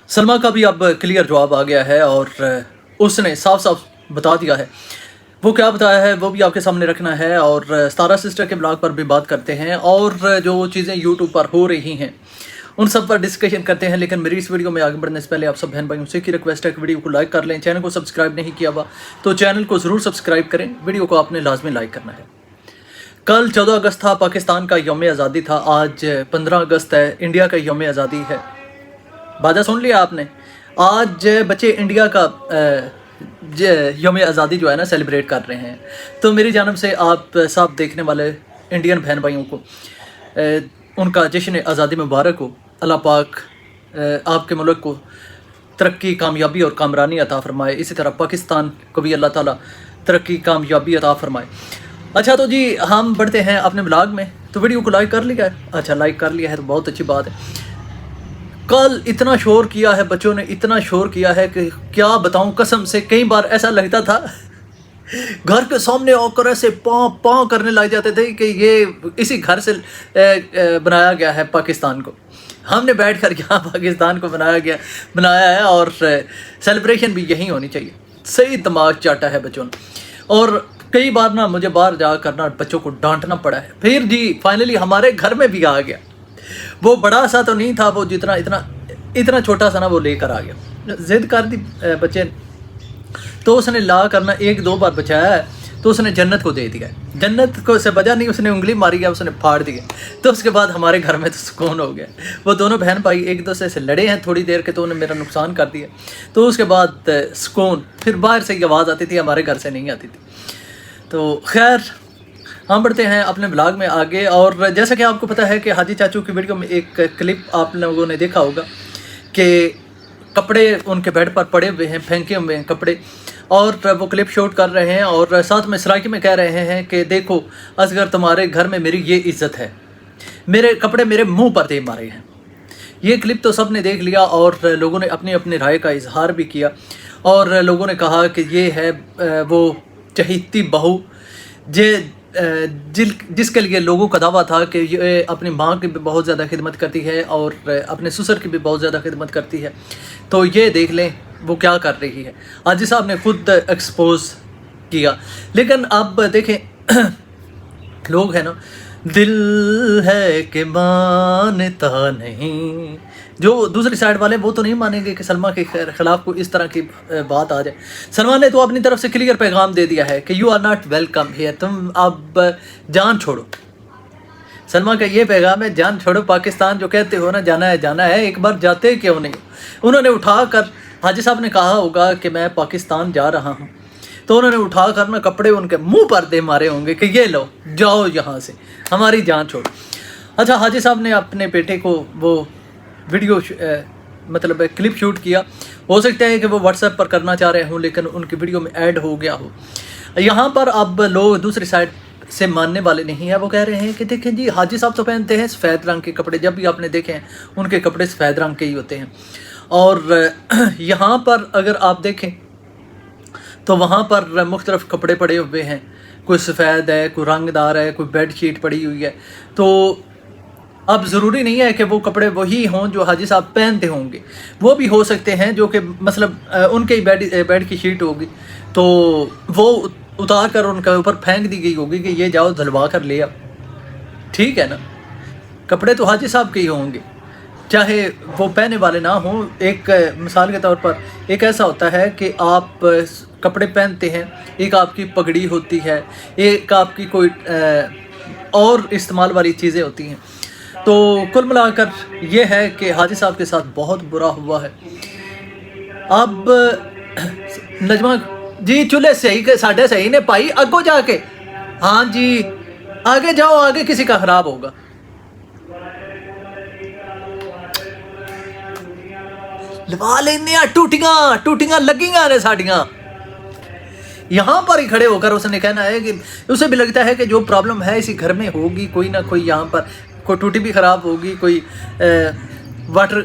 सलमा का भी अब क्लियर जवाब आ गया है और उसने साफ साफ बता दिया है। वो क्या बताया है वो भी आपके सामने रखना है और सतारा सिस्टर के ब्लॉग पर भी बात करते हैं और जो चीज़ें यूट्यूब पर हो रही हैं उन सब पर डिस्कशन करते हैं। लेकिन मेरी इस वीडियो में आगे बढ़ने से पहले आप सब बहन भाइयों से की रिक्वेस्ट है कि वीडियो को लाइक कर लें। चैनल को सब्सक्राइब नहीं किया हुआ तो चैनल को ज़रूर सब्सक्राइब करें। वीडियो को आपने लाजमी लाइक करना है। कल 14 अगस्त था, पाकिस्तान का यौम आज़ादी था। आज 15 अगस्त है, इंडिया का यौम आज़ादी है। बाजा सुन लिया आपने। आज बच्चे इंडिया का यौम आज़ादी जो है ना सेलिब्रेट कर रहे हैं। तो मेरी जानब से आप सब देखने वाले इंडियन बहन भाइयों को उनका जश्न आज़ादी मुबारक हो। अल्लाह पाक आपके मुल्क को तरक्की, कामयाबी और कामरानी अता फरमाए। इसी तरह पाकिस्तान को भी अल्लाह ताला तरक्की, कामयाबी अता फरमाए। अच्छा तो जी हम बढ़ते हैं अपने ब्लॉग में। तो वीडियो को लाइक कर लिया है? अच्छा लाइक कर लिया है तो बहुत अच्छी बात है। कल इतना शोर किया है बच्चों ने, इतना शोर किया है कि क्या बताऊं, कसम से कई बार ऐसा लगता था घर के सामने आकर ऐसे पाँव पाँव करने लग जाते थे कि ये इसी घर से बनाया गया है पाकिस्तान को। हमने बैठ कर यहाँ पाकिस्तान को बनाया है और सेलिब्रेशन भी यही होनी चाहिए। सही दिमाग चाटा है बच्चों ने। और कई बार ना मुझे बाहर जा कर ना बच्चों को डांटना पड़ा है। फिर जी फाइनली हमारे घर में भी आ गया। वो बड़ा सा तो नहीं था, वो जितना इतना छोटा सा ना वो लेकर आ गया। जिद कर दी बच्चे ने तो उसने ला करना 1-2 बार बचाया है तो उसने जन्नत को दे दिया। जन्नत को से बजा नहीं, उसने उंगली मारी गया, उसने फाड़ दिया। तो उसके बाद हमारे घर में तो सुकून हो गया। वो दोनों बहन भाई एक दूसरे से लड़े हैं थोड़ी देर के, तो उन्होंने मेरा नुकसान कर दिया। तो उसके बाद सुकून। फिर बाहर से आवाज़ आती थी, हमारे घर से नहीं आती थी। तो खैर हम बढ़ते हैं अपने ब्लॉग में आगे। और जैसा कि आपको पता है कि हाजी चाचू की वीडियो में एक क्लिप आप लोगों ने देखा होगा कि कपड़े उनके बेड पर पड़े हुए हैं, फेंके हुए हैं कपड़े, और वो क्लिप शूट कर रहे हैं और साथ में सराकी में कह रहे हैं कि देखो असगर तुम्हारे घर में मेरी ये इज़्ज़त है, मेरे कपड़े मेरे मुंह पर दे मारे हैं। ये क्लिप तो सब ने देख लिया और लोगों ने अपनी अपनी राय का इजहार भी किया और लोगों ने कहा कि ये है वो चहीती बहू जिसके लिए लोगों का दावा था कि ये अपनी माँ की भी बहुत ज़्यादा खिदमत करती है और अपने ससुर की भी बहुत ज़्यादा खिदमत करती है। तो ये देख लें वो क्या कर रही है। हाजी साहब ने खुद एक्सपोज किया। लेकिन अब देखें लोग हैं ना, दिल है कि मानता नहीं। जो दूसरी साइड वाले वो तो नहीं मानेंगे कि सलमा के खिलाफ कोई इस तरह की बात आ जाए। सलमा ने तो अपनी तरफ से क्लियर पैगाम दे दिया है कि you are not welcome here, तुम अब जान छोड़ो। सलमा का ये पैगाम है, जान छोड़ो। पाकिस्तान जो कहते हो ना जाना है, एक बार जाते क्यों नहीं। उन्होंने उठा कर, हाजी साहब ने कहा होगा कि मैं पाकिस्तान जा रहा हूँ, तो उन्होंने उठा कर ना कपड़े उनके मुंह पर दे मारे होंगे कि ये लो जाओ यहाँ से, हमारी जान छोड़ो। अच्छा हाजी साहब ने अपने बेटे को वो वीडियो मतलब क्लिप शूट किया। हो सकता है कि वो व्हाट्सएप पर करना चाह रहे हों लेकिन उनकी वीडियो में ऐड हो गया हो। यहाँ पर अब लोग दूसरी साइड से मानने वाले नहीं है। वो कह रहे हैं कि देखें जी हाजी साहब तो पहनते हैं सफ़ेद रंग के कपड़े, जब भी आपने देखे हैं उनके कपड़े सफ़ेद रंग के ही होते हैं। और यहाँ पर अगर आप देखें तो वहाँ पर मुख्तलिफ कपड़े पड़े हुए हैं, कोई सफ़ेद है, कोई रंगदार है, कोई बेड शीट पड़ी हुई है। तो अब ज़रूरी नहीं है कि वो कपड़े वही हों जो हाजी साहब पहनते होंगे, वो भी हो सकते हैं जो कि मतलब उनके ही बेड की शीट होगी तो वो उतार कर उनके ऊपर फेंक दी गई होगी कि ये जाओ धलवा कर ले आओ। ठीक है ना, कपड़े तो हाजी साहब के ही होंगे चाहे वो पहने वाले ना हों। एक मिसाल के तौर पर एक ऐसा होता है कि आप कपड़े पहनते हैं, एक आपकी पगड़ी होती है, एक आपकी कोई और इस्तेमाल वाली चीज़ें होती हैं। तो कुल मिलाकर ये है कि हाजी साहब के साथ बहुत बुरा हुआ है। अब नजमा जी चूल्हे सही के साढ़े सही ने पाई अगो जाके, हाँ जी आगे जाओ, आगे किसी का खराब होगा। लवा लेने टूटियां लगियां ने साड़ियां। यहाँ पर ही खड़े होकर उसने कहना है कि उसे भी लगता है कि जो प्रॉब्लम है इसी घर में होगी, कोई ना कोई यहाँ पर कोई टूटी भी ख़राब होगी, कोई वाटर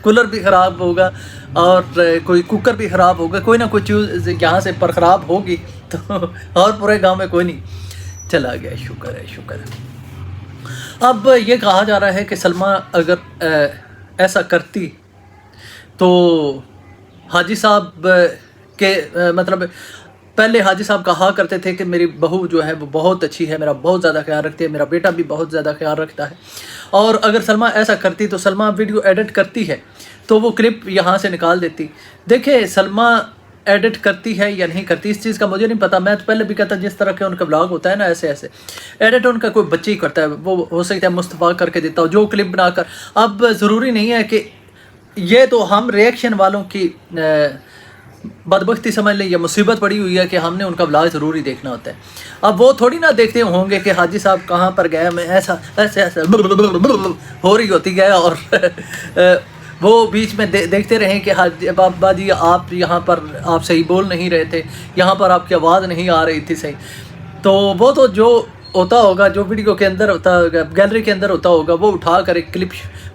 कूलर भी ख़राब होगा और कोई कुकर भी ख़राब होगा, कोई ना कोई चीज़ यहाँ से पर ख़राब होगी। तो और पूरे गांव में कोई नहीं चला गया। शुक्र है। अब ये कहा जा रहा है कि सलमा अगर ऐसा करती तो हाजी साहब के मतलब पहले हाजी साहब कहा करते थे कि मेरी बहू जो है वो बहुत अच्छी है, मेरा बहुत ज़्यादा ख्याल रखती है, मेरा बेटा भी बहुत ज़्यादा ख्याल रखता है। और अगर सलमा ऐसा करती तो सलमा वीडियो एडिट करती है तो वो क्लिप यहाँ से निकाल देती। देखिए सलमा एडिट करती है या नहीं करती इस चीज़ का मुझे नहीं पता। मैं तो पहले भी कहता जिस तरह के उनका ब्लॉग होता है ना ऐसे ऐसे एडिट उनका कोई बच्चे ही करता है, वो हो सकता है मुस्तफ़ा करके देता हो जो क्लिप बनाकर। अब ज़रूरी नहीं है कि ये तो हम रिएक्शन वालों की बदबख्ती समझ लें या मुसीबत पड़ी हुई है कि हमने उनका ब्लॉग ज़रूरी देखना होता है। अब वो थोड़ी ना देखते होंगे कि हाजी साहब कहाँ पर गए, मैं ऐसा ऐसे ऐसे हो रही होती है और वो बीच में देखते रहें कि हाजी बाबा जी आप यहाँ पर आप सही बोल नहीं रहे थे, यहाँ पर आपकी आवाज़ नहीं आ रही थी सही। तो वो तो जो होता होगा, जो वीडियो के अंदर होता होगा, गैलरी के अंदर होता होगा, वो उठा कर एक क्लिप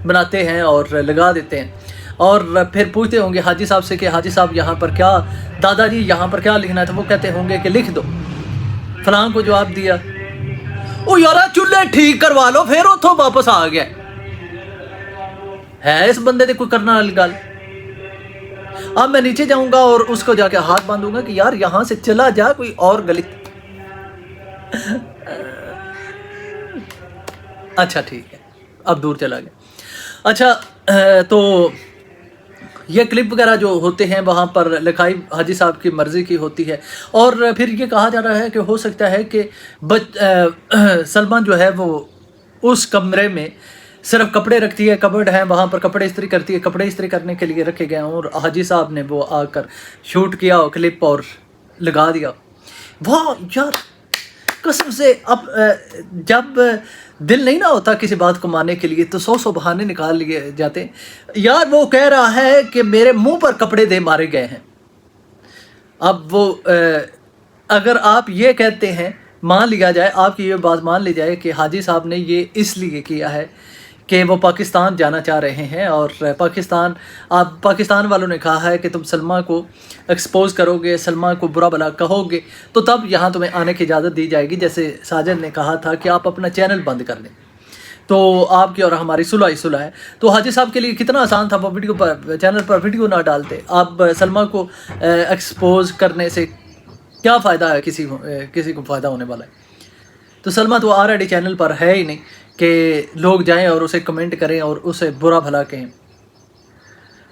बनाते हैं और लगा देते हैं और फिर पूछते होंगे हाजी साहब से कि हाजी साहब यहाँ पर क्या, दादाजी यहाँ पर क्या लिखना था। वो कहते होंगे कि लिख दो, फलां को जवाब दिया। ओ यार चूल्हे ठीक करवा लो, फिर उतो वापस आ गया है इस बंदे ने कोई करना वाली गल। अब मैं नीचे जाऊंगा और उसको जाके हाथ बांधूंगा कि यार यहाँ से चला जा कोई और गली। अच्छा ठीक है, अब दूर चला गया। अच्छा तो ये क्लिप वगैरह जो होते हैं वहाँ पर लिखाई हाजी साहब की मर्ज़ी की होती है। और फिर ये कहा जा रहा है कि हो सकता है कि सलमा जो है वो उस कमरे में सिर्फ कपड़े रखती है, कबर्ड है वहाँ पर कपड़े इस्त्री करती है, कपड़े इस्त्री करने के लिए रखे गए हैं और हाजी साहब ने वो आकर शूट किया और क्लिप और लगा दिया। वाह यार कसम से। अब जब दिल नहीं ना होता किसी बात को मानने के लिए तो 100 बहाने निकाल लिए जाते। यार वो कह रहा है कि मेरे मुंह पर कपड़े दे मारे गए हैं। अब वो अगर आप ये कहते हैं, मान लिया जाए, आपकी ये बात मान ली जाए कि हाजी साहब ने ये इसलिए किया है कि वो पाकिस्तान जाना चाह रहे हैं और पाकिस्तान वालों ने कहा है कि तुम सलमा को एक्सपोज करोगे, सलमा को बुरा भला कहोगे तो तब यहाँ तुम्हें आने की इजाज़त दी जाएगी। जैसे साजिद ने कहा था कि आप अपना चैनल बंद कर दें तो आपकी और हमारी सुलह ही सुलह है। तो हाजी साहब के लिए कितना आसान था, वो वीडियो पर चैनल पर वीडियो ना डालते। आप सलमा को एक्सपोज करने से क्या फ़ायदा है, किसी को फ़ायदा होने वाला है। तो सलमा तो ऑलरेडी चैनल पर है ही नहीं कि लोग जाएं और उसे कमेंट करें और उसे बुरा भला कहें।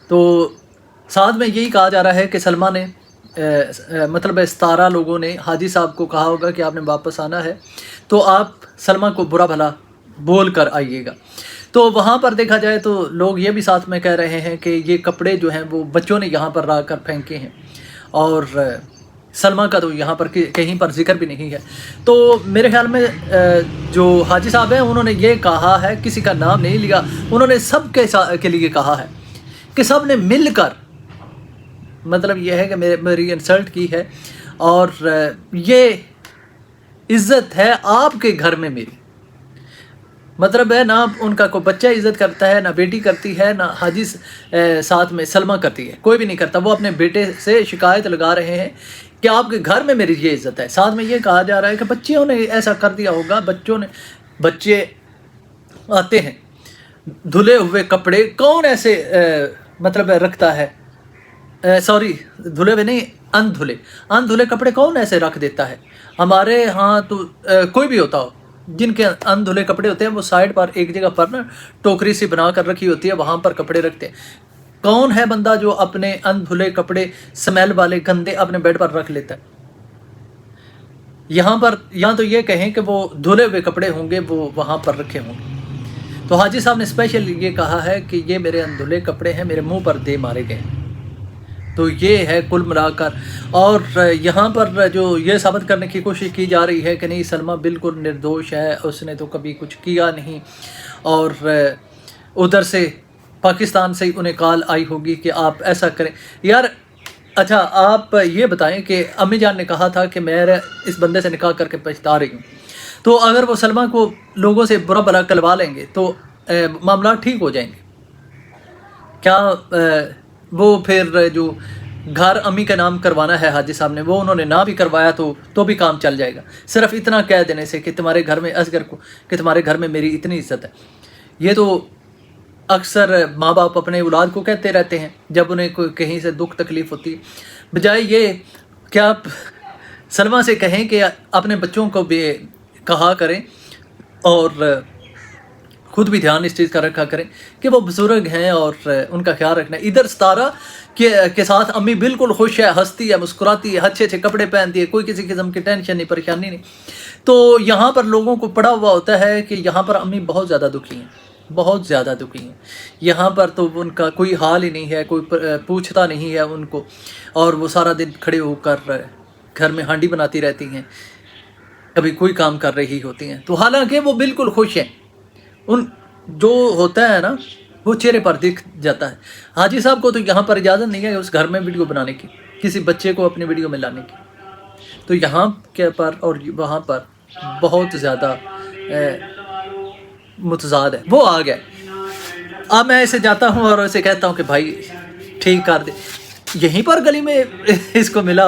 तो साथ में यही कहा जा रहा है कि सलमा ने मतलब 17 लोगों ने हाजी साहब को कहा होगा कि आपने वापस आना है तो आप सलमा को बुरा भला बोल कर आइएगा। तो वहाँ पर देखा जाए तो लोग ये भी साथ में कह रहे हैं कि ये कपड़े जो हैं वो बच्चों ने यहाँ पर ला कर फेंके हैं और सलमा का तो यहाँ पर कहीं पर जिक्र भी नहीं है। तो मेरे ख्याल में जो हाजी साहब हैं उन्होंने ये कहा है, किसी का नाम नहीं लिया, उन्होंने सब के लिए कहा है कि सब ने मिलकर, मतलब ये है कि मेरी इंसल्ट की है और ये इज़्ज़त है आपके घर में मेरी। मतलब है ना उनका कोई बच्चा इज़्ज़त करता है, ना बेटी करती है, ना हाजी साथ में सलमा करती है, कोई भी नहीं करता। वो अपने बेटे से शिकायत लगा रहे हैं कि आपके घर में मेरी ये इज़्ज़त है। साथ में ये कहा जा रहा है कि बच्चियों ने ऐसा कर दिया होगा, बच्चे आते हैं धुले हुए कपड़े, कौन ऐसे मतलब रखता है, सॉरी धुले हुए नहीं, अनधुले कपड़े कौन ऐसे रख देता है। हमारे यहाँ तो कोई भी होता हो जिनके अनधुले कपड़े होते हैं वो साइड पर एक जगह पर ना टोकरी सी बना कर रखी होती है, वहाँ पर कपड़े रखते हैं। कौन है बंदा जो अपने अनधुले कपड़े स्मेल वाले गंदे अपने बेड पर रख लेता है। यहाँ तो ये कहें कि वो धुले हुए कपड़े होंगे वो वहाँ पर रखे होंगे। तो हाजी साहब ने स्पेशल ये कहा है कि ये मेरे अनधुले कपड़े हैं, मेरे मुंह पर दे मारे गए। तो ये है कुल मिलाकर। और यहाँ पर जो ये साबित करने की कोशिश की जा रही है कि नहीं सलमा बिल्कुल निर्दोष है, उसने तो कभी कुछ किया नहीं। और उधर से पाकिस्तान से उन्हें कॉल आई होगी कि आप ऐसा करें। यार अच्छा आप ये बताएं कि अम्मी जान ने कहा था कि मैं इस बंदे से निकाह करके पछता रही हूँ, तो अगर वो सलमा को लोगों से बुरा भला करवा लेंगे तो मामला ठीक हो जाएंगे क्या? वो फिर जो घर अम्मी का नाम करवाना है हाजी साहब ने, वो उन्होंने ना भी करवाया तो भी काम चल जाएगा। सिर्फ इतना कह देने से कि तुम्हारे घर में असगर को, कि तुम्हारे घर में मेरी इतनी इज्जत है। ये तो अक्सर माँ बाप अपने औलाद को कहते रहते हैं जब उन्हें कोई कहीं से दुख तकलीफ़ होती है, बजाय ये कि आप सलमा से कहें कि अपने बच्चों को भी कहा करें और खुद भी ध्यान इस चीज़ का रखा करें कि वो बुज़ुर्ग हैं और उनका ख्याल रखना। इधर सितारा के साथ अम्मी बिल्कुल खुश है, हंसती है, मुस्कुराती है, अच्छे अच्छे कपड़े पहनती है, कोई किसी किस्म की टेंशन नहीं, परेशानी नहीं। तो यहाँ पर लोगों को पड़ा हुआ होता है कि यहाँ पर अम्मी बहुत ज़्यादा दुखी हैं, बहुत ज़्यादा दुखी हैं। यहाँ पर तो उनका कोई हाल ही नहीं है, कोई पूछता नहीं है उनको, और वो सारा दिन खड़े होकर घर में हांडी बनाती रहती हैं, कभी कोई काम कर रही होती हैं। तो हालांकि वो बिल्कुल खुश हैं, उन जो होता है ना वो चेहरे पर दिख जाता है। हाजी साहब को तो यहाँ पर इजाज़त नहीं है उस घर में वीडियो बनाने की, किसी बच्चे को अपनी वीडियो में लाने की। तो यहाँ के पर और वहाँ पर बहुत ज़्यादा मुतज़ाद है। वो आ गया, अब मैं इसे जाता हूँ और इसे कहता हूँ कि भाई ठीक कर दे। यहीं पर गली में इसको मिला।